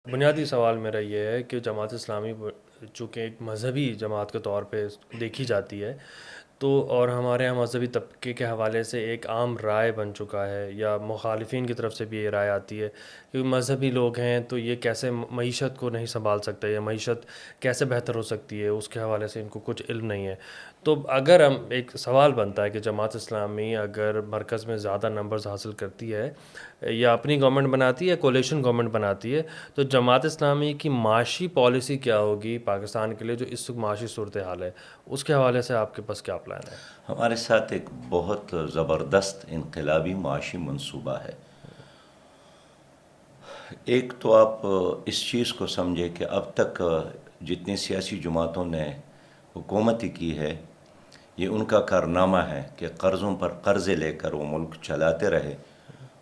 بنیادی سوال میرا یہ ہے کہ جماعت اسلامی چونکہ ایک مذہبی جماعت کے طور پہ دیکھی جاتی ہے، تو اور ہمارے یہاں مذہبی طبقے کے حوالے سے ایک عام رائے بن چکا ہے، یا مخالفین کی طرف سے بھی یہ رائے آتی ہے کہ مذہبی لوگ ہیں تو یہ کیسے معیشت کو نہیں سنبھال سکتے، یا معیشت کیسے بہتر ہو سکتی ہے، اس کے حوالے سے ان کو کچھ علم نہیں ہے۔ تو اگر ہم ایک سوال بنتا ہے کہ جماعت اسلامی اگر مرکز میں زیادہ نمبرز حاصل کرتی ہے، یا اپنی گورنمنٹ بناتی ہے یا کولیشن گورنمنٹ بناتی ہے، تو جماعت اسلامی کی معاشی پالیسی کیا ہوگی پاکستان کے لیے، جو اس وقت معاشی صورتحال ہے، اس کے حوالے سے آپ کے پاس کیا پلان ہے؟ ہمارے ساتھ ایک بہت زبردست انقلابی معاشی منصوبہ ہے۔ ایک تو آپ اس چیز کو سمجھے کہ اب تک جتنی سیاسی جماعتوں نے حکومت کی ہے، یہ ان کا کارنامہ ہے کہ قرضوں پر قرضے لے کر وہ ملک چلاتے رہے،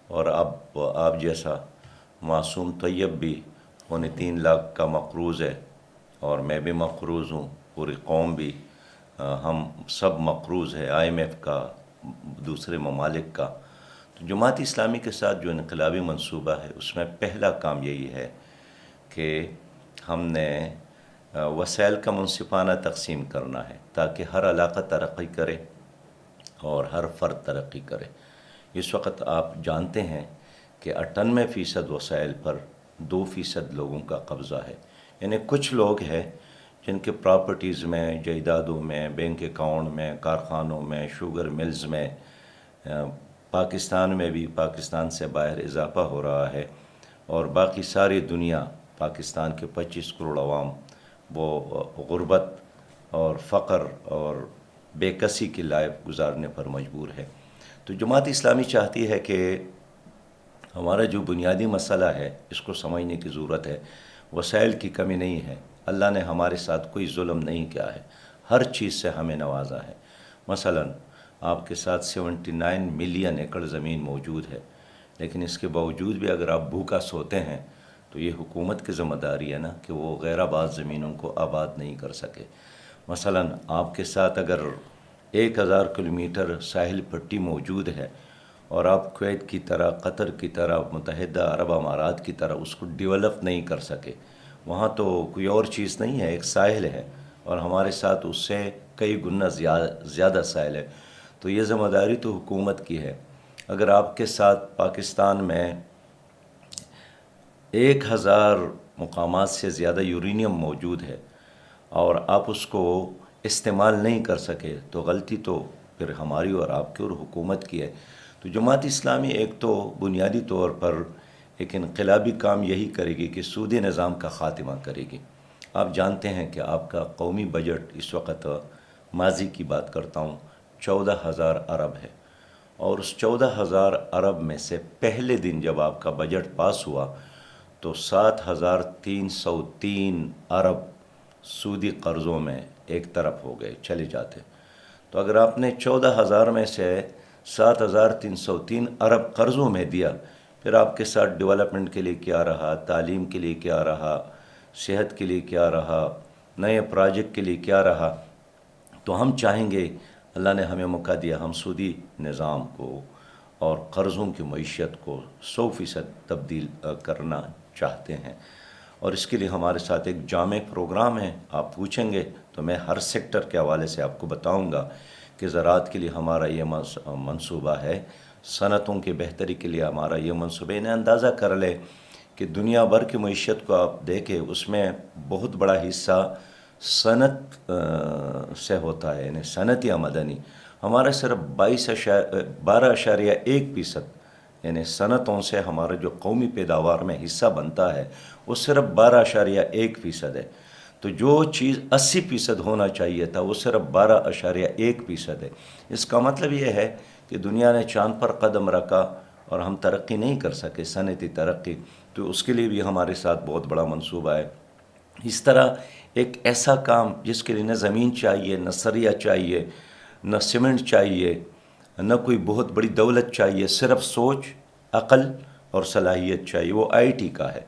اور اب آپ جیسا معصوم طیب بھی 3.25 لاکھ کا مقروض ہے، اور میں بھی مقروض ہوں، پوری قوم بھی، ہم سب مقروض ہے آئی ایم ایف کا، دوسرے ممالک کا۔ تو جماعت اسلامی کے ساتھ جو انقلابی منصوبہ ہے، اس میں پہلا کام یہی ہے کہ ہم نے وسائل کا منصفانہ تقسیم کرنا ہے، تاکہ ہر علاقہ ترقی کرے اور ہر فرد ترقی کرے۔ اس وقت آپ جانتے ہیں کہ 98% وسائل پر 2% لوگوں کا قبضہ ہے، یعنی کچھ لوگ ہیں جن کے پراپرٹیز میں، جائیدادوں میں، بینک اکاؤنٹ میں، کارخانوں میں، شوگر ملز میں، پاکستان میں بھی، پاکستان سے باہر اضافہ ہو رہا ہے، اور باقی ساری دنیا، پاکستان کے 25 کروڑ عوام وہ غربت اور فقر اور بے کسی کی لائف گزارنے پر مجبور ہے۔ تو جماعت اسلامی چاہتی ہے کہ ہمارا جو بنیادی مسئلہ ہے، اس کو سمجھنے کی ضرورت ہے۔ وسائل کی کمی نہیں ہے، اللہ نے ہمارے ساتھ کوئی ظلم نہیں کیا ہے، ہر چیز سے ہمیں نوازا ہے۔ مثلا آپ کے ساتھ 79 ملین ایکڑ زمین موجود ہے، لیکن اس کے باوجود بھی اگر آپ بھوکا سوتے ہیں تو یہ حکومت کی ذمہ داری ہے نا کہ وہ غیر آباد زمینوں کو آباد نہیں کر سکے۔ مثلا آپ کے ساتھ اگر 1000 کلومیٹر ساحل پٹی موجود ہے، اور آپ کویت کی طرح، قطر کی طرح، متحدہ عرب امارات کی طرح اس کو ڈیولپ نہیں کر سکے، وہاں تو کوئی اور چیز نہیں ہے، ایک ساحل ہے، اور ہمارے ساتھ اس سے کئی گنا زیادہ ساحل ہے، تو یہ ذمہ داری تو حکومت کی ہے۔ اگر آپ کے ساتھ پاکستان میں 1000 مقامات سے زیادہ یورینیم موجود ہے، اور آپ اس کو استعمال نہیں کر سکے، تو غلطی تو پھر ہماری اور آپ کی اور حکومت کی ہے۔ تو جماعت اسلامی ایک تو بنیادی طور پر ایک انقلابی کام یہی کرے گی کہ سودی نظام کا خاتمہ کرے گی۔ آپ جانتے ہیں کہ آپ کا قومی بجٹ اس وقت، ماضی کی بات کرتا ہوں، 14,000 ارب ہے، اور اس 14,000 ارب میں سے پہلے دن جب آپ کا بجٹ پاس ہوا تو 7,303 ارب سودی قرضوں میں ایک طرف ہو گئے، چلے جاتے۔ تو اگر آپ نے 14,000 میں سے 7,303 ارب قرضوں میں دیا، پھر آپ کے ساتھ ڈیولپمنٹ کے لیے کیا رہا، تعلیم کے لیے کیا رہا، صحت کے لیے کیا رہا، نئے پروجیکٹ کے لیے کیا رہا؟ تو ہم چاہیں گے، اللہ نے ہمیں موقع دیا، ہم سودی نظام کو اور قرضوں کی معیشت کو 100% تبدیل کرنا چاہتے ہیں، اور اس کے لیے ہمارے ساتھ ایک جامع پروگرام ہے۔ آپ پوچھیں گے تو میں ہر سیکٹر کے حوالے سے آپ کو بتاؤں گا کہ زراعت کے لیے ہمارا یہ منصوبہ ہے، صنعتوں کی بہتری کے لیے ہمارا یہ منصوبہ ہے۔ انہیں اندازہ کر لے کہ دنیا بھر کی معیشت کو آپ دیکھیں، اس میں بہت بڑا حصہ صنعت سے ہوتا ہے، یعنی صنعتی آمدنی ہمارا صرف 12.1%، یعنی صنعتوں سے ہمارا جو قومی پیداوار میں حصہ بنتا ہے وہ صرف 12.1% ہے۔ تو جو چیز 80% ہونا چاہیے تھا وہ صرف 12.1% ہے۔ اس کا مطلب یہ ہے کہ دنیا نے چاند پر قدم رکھا اور ہم ترقی نہیں کر سکے، صنعتی ترقی، تو اس کے لیے بھی ہمارے ساتھ بہت بڑا منصوبہ ہے۔ اس طرح ایک ایسا کام جس کے لیے نہ زمین چاہیے، نہ سریا چاہیے، نہ سیمنٹ چاہیے، نہ کوئی بہت بڑی دولت چاہیے، صرف سوچ، عقل اور صلاحیت چاہیے، وہ آئی ٹی کا ہے۔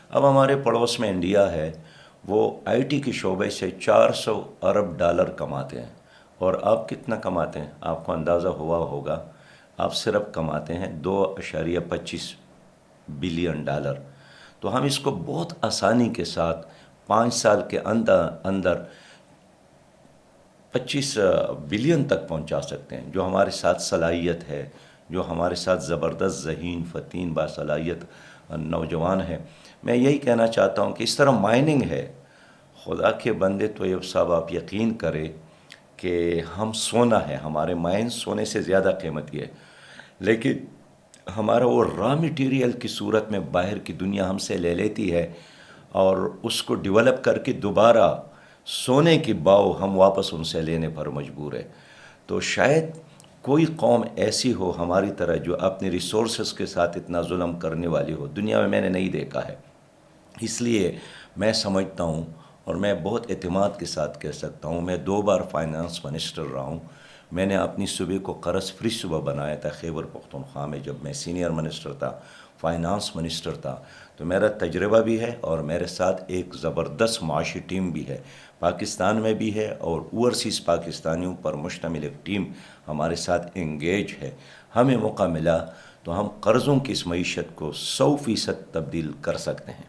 اب ہمارے پڑوس میں انڈیا ہے، وہ آئی ٹی کے شعبے سے 400 ارب ڈالر کماتے ہیں، اور آپ کتنا کماتے ہیں؟ آپ کو اندازہ ہوا ہوگا، آپ صرف کماتے ہیں 2.25 بلین ڈالر۔ تو ہم اس کو بہت آسانی کے ساتھ 5 سال کے اندر اندر 25 بلین تک پہنچا سکتے ہیں. جو ہمارے ساتھ صلاحیت ہے، جو ہمارے ساتھ زبردست ذہین فتین باصلاحیت نوجوان ہیں، میں یہی کہنا چاہتا ہوں کہ اس طرح مائننگ ہے. خدا کے بندے طیب صاحب، آپ یقین کریں کہ ہم سونا ہے، ہمارے مائن سونے سے زیادہ قیمتی ہے، لیکن ہمارا وہ را مٹیریل کی صورت میں باہر کی دنیا ہم سے لے لیتی ہے اور اس کو ڈیولپ کر کے دوبارہ سونے کی باؤ ہم واپس ان سے لینے پر مجبور ہے. تو شاید کوئی قوم ایسی ہو ہماری طرح جو اپنے ریسورسز کے ساتھ اتنا ظلم کرنے والی ہو، دنیا میں میں نے نہیں دیکھا ہے. اس لیے میں سمجھتا ہوں اور میں بہت اعتماد کے ساتھ کہہ سکتا ہوں، میں 2 بار فائنانس منسٹر رہا ہوں. میں نے اپنی صوبے کو قرض فری صوبہ بنایا تھا خیبر پختونخوا میں، جب میں سینئر منسٹر تھا، فائنانس منسٹر تھا. تو میرا تجربہ بھی ہے اور میرے ساتھ ایک زبردست معاشی ٹیم بھی ہے، پاکستان میں بھی ہے اور اوورسیز پاکستانیوں پر مشتمل ایک ٹیم ہمارے ساتھ انگیج ہے. ہمیں موقع ملا تو ہم قرضوں کی اس معیشت کو 100% تبدیل کر سکتے ہیں.